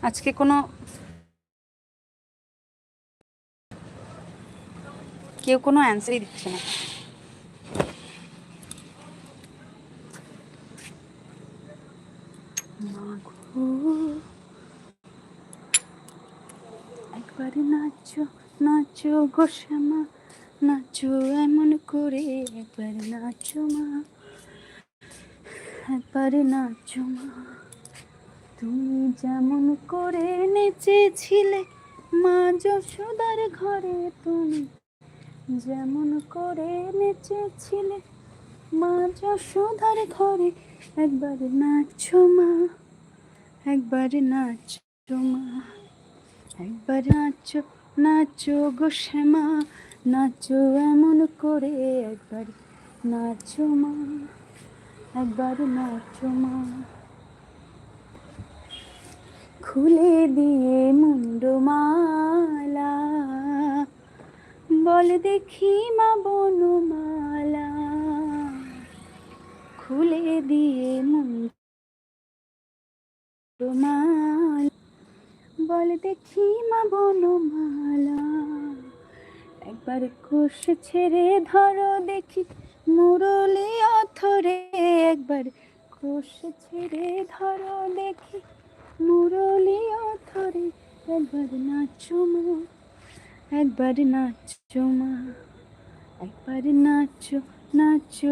আজকে কোনো কেউ কোনো অ্যান্সারই দিচ্ছে না। একবার নাচো নাচো গো শ্যামা, নাচো এমন করে, একবার নাচো মা, একবার নাচো মা। তুমি যেমন করে নেচেছিলে মা যশোদার ঘরে, তুমি যেমন করে নেচেছিলে মা যশোদার ঘরে, একবার নাচো মা, একবার নাচো মা, একবার নাচো নাচো গো শ্যামা, নাচো এমন করে, একবার নাচো মা, একবার নাচো মা। খুলে দিয়ে মুন্ডমালা, বল দেখি মা বনমালা, খুলে দিয়ে মুন্ডমালা, বল দেখি মা বনমালা, একবার কোষ ছেড়ে ধরো দেখি মুরলি অথরে, একবার কোষ ছেড়ে ধরো দেখি মুরলি অথরে, একবার নাচো মা, একবার নাচো মা, একবার নাচো নাচো